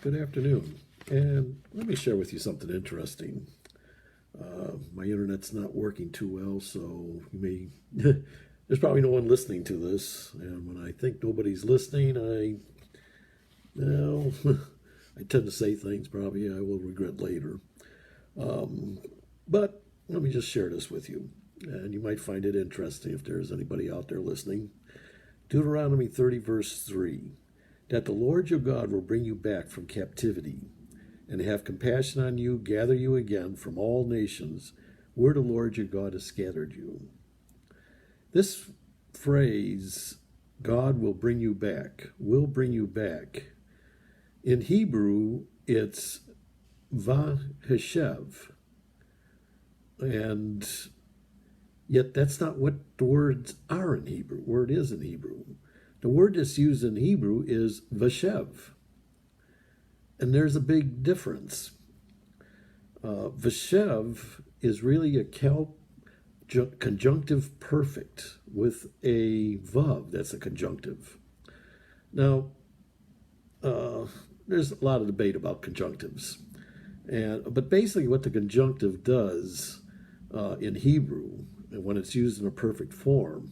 Good afternoon, and let me share with you something interesting. My internet's not working too well, so you may there's probably no one listening to this. And when I think nobody's listening, well, I tend to say things probably I will regret later. But let me just share this with you, and you might find it interesting if there's anybody out there listening. Deuteronomy 30, verse 3. That the Lord your God will bring you back from captivity, and have compassion on you, gather you again from all nations, where the Lord your God has scattered you. This phrase, God will bring you back, in Hebrew, it's vaheshev, and yet that's not what the words are in Hebrew, word is in Hebrew. The word that's used in Hebrew is vashev. And there's a big difference. Vashev is really a conjunctive perfect with a vav, that's a conjunctive. Now, there's a lot of debate about conjunctives. But basically what the conjunctive does in Hebrew, and when it's used in a perfect form,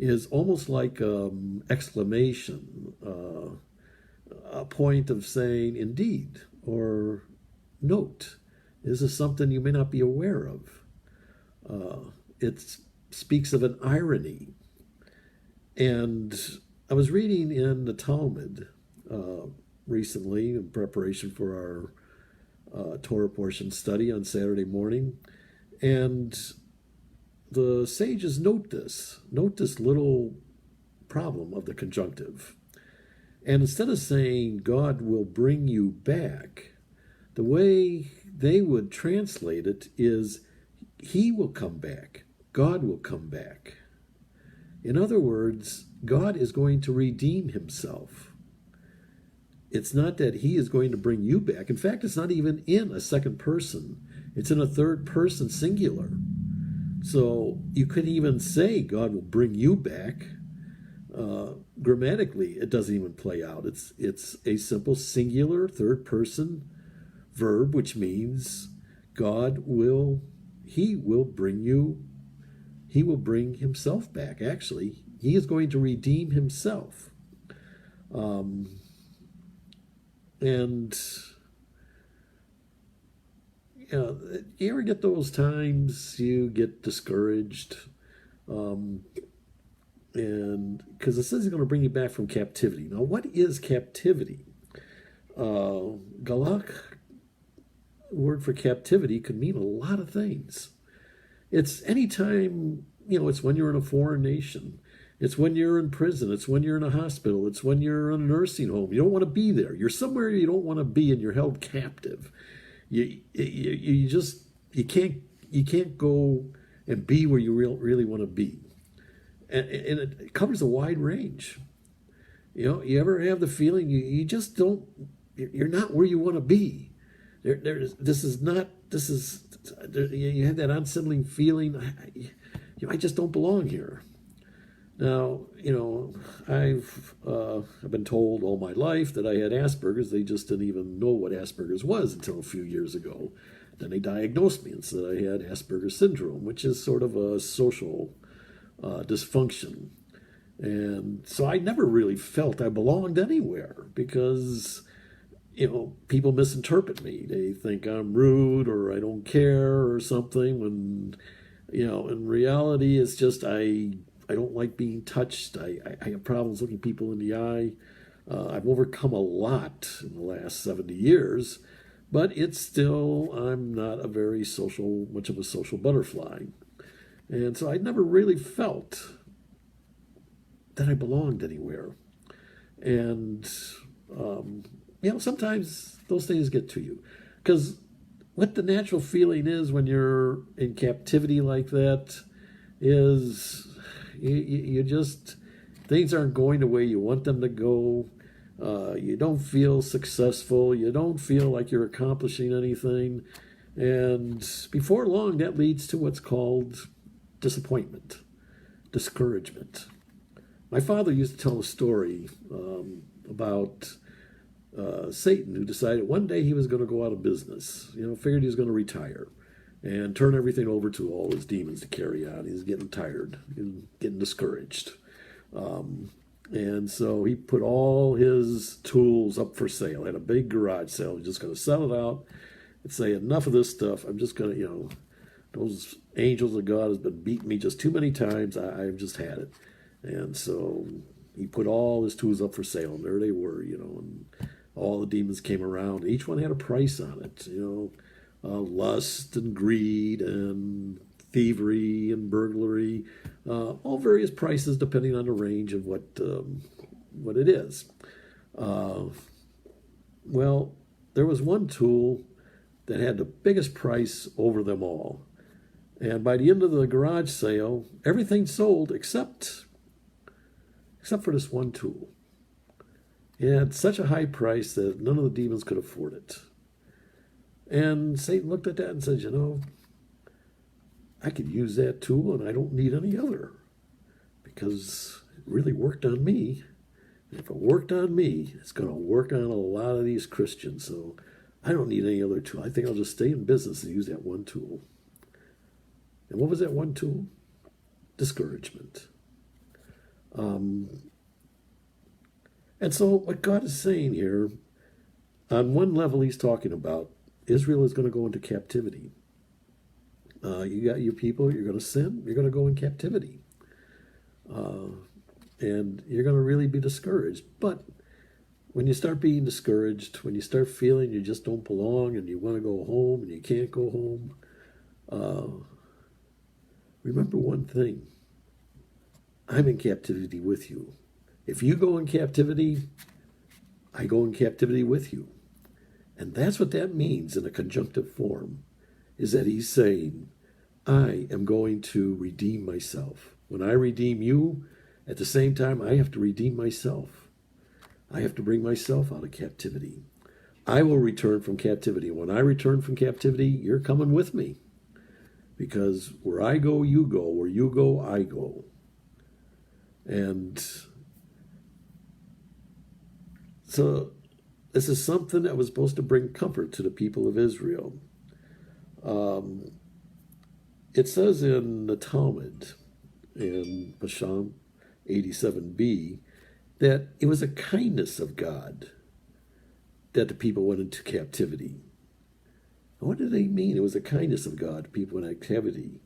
is almost like exclamation, a point of saying indeed or note. This is something you may not be aware of. It speaks of an irony. And I was reading in the Talmud recently in preparation for our Torah portion study on Saturday morning, and the sages note this little problem of the conjunctive. And instead of saying God will bring you back, the way they would translate it is he will come back. God will come back. In other words, God is going to redeem himself. It's not that he is going to bring you back. In fact, it's not even in a second person. It's in a third person singular. So you could even say God will bring you back. Grammatically, it doesn't even play out. It's a simple singular third person verb, which means he will bring himself back. Actually, he is going to redeem himself. And you ever get those times you get discouraged? And because it says he's going to bring you back from captivity. Now, what is captivity? Galak, word for captivity, could mean a lot of things. It's anytime, it's when you're in a foreign nation. It's when you're in prison. It's when you're in a hospital. It's when you're in a nursing home. You don't want to be there. You're somewhere you don't want to be, and you're held captive. You can't go and be where you really want to be. And it covers a wide range. You ever have the feeling you just don't, you're not where you want to be. You have that unsettling feeling, I just don't belong here. Now, I've been told all my life that I had Asperger's. They just didn't even know what Asperger's was until a few years ago. Then they diagnosed me and said I had Asperger's syndrome, which is sort of a social dysfunction. And so I never really felt I belonged anywhere because, people misinterpret me. They think I'm rude or I don't care or something when, in reality it's just I don't like being touched. I have problems looking people in the eye. I've overcome a lot in the last 70 years, but it's still, I'm not much of a social butterfly. And so I never really felt that I belonged anywhere. And, sometimes those things get to you. Because what the natural feeling is when you're in captivity like that is you just, things aren't going the way you want them to go. You don't feel successful. You don't feel like you're accomplishing anything. And before long, that leads to what's called disappointment, discouragement. My father used to tell a story about Satan, who decided one day he was going to go out of business. Figured he was going to retire and turn everything over to all his demons to carry on. He was getting tired, getting discouraged. And so he put all his tools up for sale. Had a big garage sale. He's just going to sell it out and say, enough of this stuff. I'm just going to, those angels of God has been beating me just too many times. I've just had it. And so he put all his tools up for sale, and there they were, and all the demons came around. Each one had a price on it, lust and greed and thievery and burglary, all various prices depending on the range of what it is. Well, there was one tool that had the biggest price over them all. And by the end of the garage sale, everything sold except for this one tool. It had such a high price that none of the demons could afford it. And Satan looked at that and said, I could use that tool and I don't need any other, because it really worked on me. And if it worked on me, it's going to work on a lot of these Christians. So I don't need any other tool. I think I'll just stay in business and use that one tool. And what was that one tool? Discouragement. And so what God is saying here, on one level he's talking about Israel is going to go into captivity. You got your people, you're going to sin, you're going to go in captivity. And you're going to really be discouraged. But when you start being discouraged, when you start feeling you just don't belong and you want to go home and you can't go home, remember one thing. I'm in captivity with you. If you go in captivity, I go in captivity with you. And that's what that means in a conjunctive form, is that he's saying, I am going to redeem myself. When I redeem you, at the same time, I have to redeem myself. I have to bring myself out of captivity. I will return from captivity. When I return from captivity, you're coming with me. Because where I go, you go. Where you go, I go. And so this is something that was supposed to bring comfort to the people of Israel. It says in the Talmud, in Psalm 87b, that it was a kindness of God that the people went into captivity. What do they mean? It was a kindness of God, people in captivity.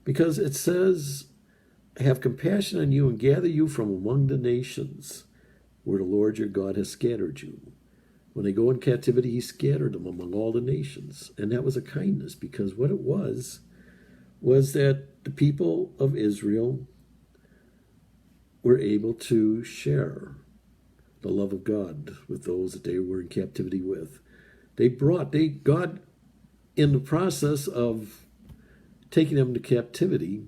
Because it says, have compassion on you and gather you from among the nations where the Lord your God has scattered you. When they go in captivity, he scattered them among all the nations. And that was a kindness, because what it was that the people of Israel were able to share the love of God with those that they were in captivity with. God, in the process of taking them to captivity,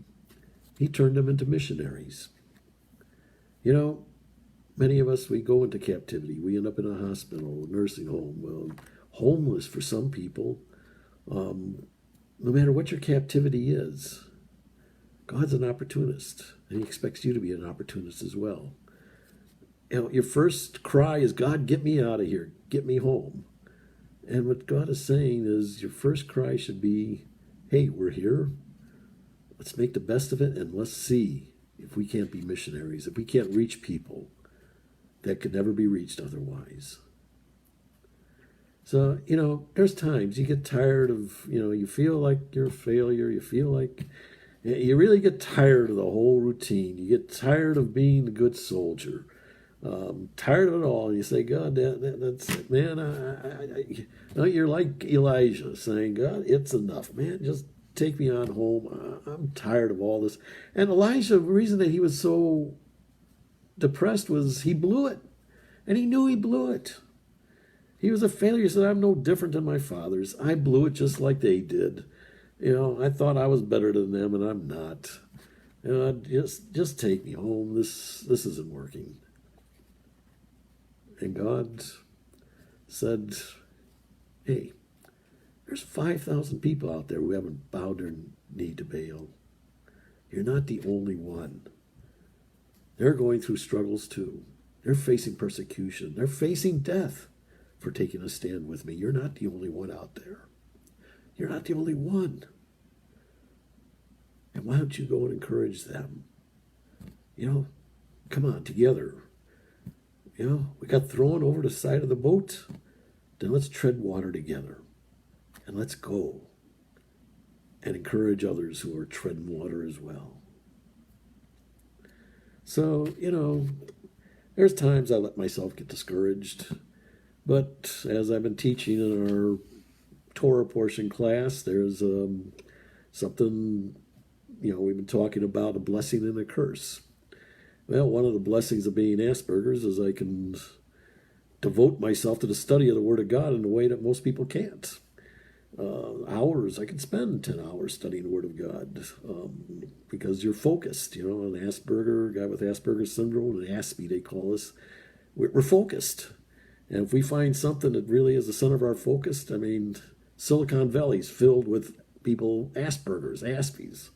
he turned them into missionaries. Many of us, we go into captivity. We end up in a hospital, a nursing home, well, homeless for some people. No matter what your captivity is, God's an opportunist, and he expects you to be an opportunist as well. Your first cry is, God, get me out of here, get me home. And what God is saying is, your first cry should be, hey, we're here. Let's make the best of it, and let's see if we can't be missionaries, if we can't reach people that could never be reached otherwise. So, there's times you get tired of, you feel like you're a failure. You feel like you really get tired of the whole routine. You get tired of being a good soldier. Tired of it all. And you say, God, that's it, man. You're like Elijah saying, God, it's enough, man. Just take me on home. I'm tired of all this. And Elijah, the reason that he was so depressed was he blew it. And he knew he blew it. He was a failure. He said, I'm no different than my fathers. I blew it just like they did. I thought I was better than them, and I'm not. Just take me home. This isn't working. And God said, hey, there's 5,000 people out there who haven't bowed their knee to Baal. You're not the only one. They're going through struggles too. They're facing persecution. They're facing death. for taking a stand with me. You're not the only one out there. You're not the only one. And why don't you go and encourage them? Come on, together. We got thrown over the side of the boat. Then let's tread water together. And let's go and encourage others who are treading water as well. So, there's times I let myself get discouraged. But as I've been teaching in our Torah portion class, there's something, we've been talking about a blessing and a curse. Well, one of the blessings of being Asperger's is I can devote myself to the study of the Word of God in a way that most people can't. I can spend 10 hours studying the Word of God because you're focused. An Asperger, guy with Asperger's syndrome, an ASPE they call us, we're focused. And if we find something that really is the center of our focus, Silicon Valley's filled with people, Asperger's, ASPEs,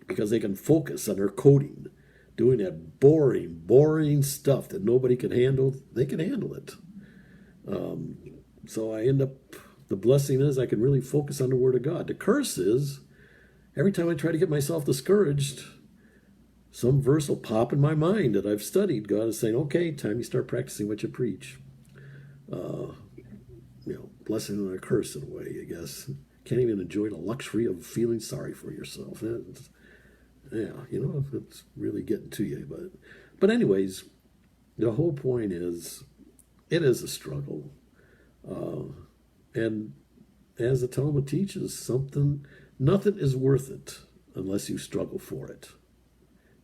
because they can focus on their coding, doing that boring stuff that nobody can handle. They can handle it. So I end up, the blessing is I can really focus on the Word of God. The curse is, every time I try to get myself discouraged, some verse will pop in my mind that I've studied. God is saying, okay, time you start practicing what you preach. Blessing and a curse in a way, I guess. Can't even enjoy the luxury of feeling sorry for yourself. It's really getting to you. But anyways, the whole point is, it is a struggle. And as the Talmud teaches, nothing is worth it unless you struggle for it.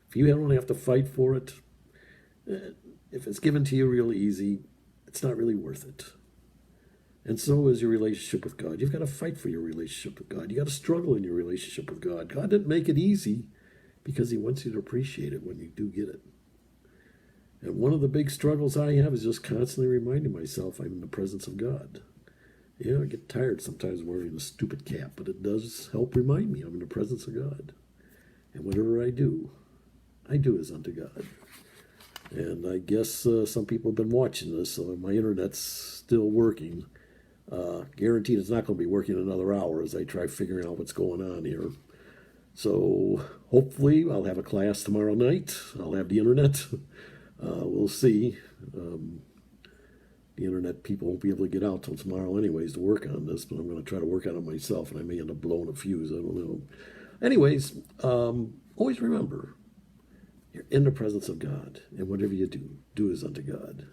If you don't have to fight for it, if it's given to you really easy, it's not really worth it. And so is your relationship with God. You've got to fight for your relationship with God. You've got to struggle in your relationship with God. God didn't make it easy because he wants you to appreciate it when you do get it. And one of the big struggles I have is just constantly reminding myself I'm in the presence of God. I get tired sometimes wearing a stupid cap, but it does help remind me I'm in the presence of God. And whatever I do as unto God. And I guess some people have been watching this, so my internet's still working. Guaranteed it's not going to be working another hour as I try figuring out what's going on here. So hopefully I'll have a class tomorrow night. I'll have the internet. We'll see. The internet people won't be able to get out till tomorrow anyways to work on this, but I'm going to try to work on it myself, and I may end up blowing a fuse. I don't know. Anyways, always remember, you're in the presence of God, and whatever you do as unto God.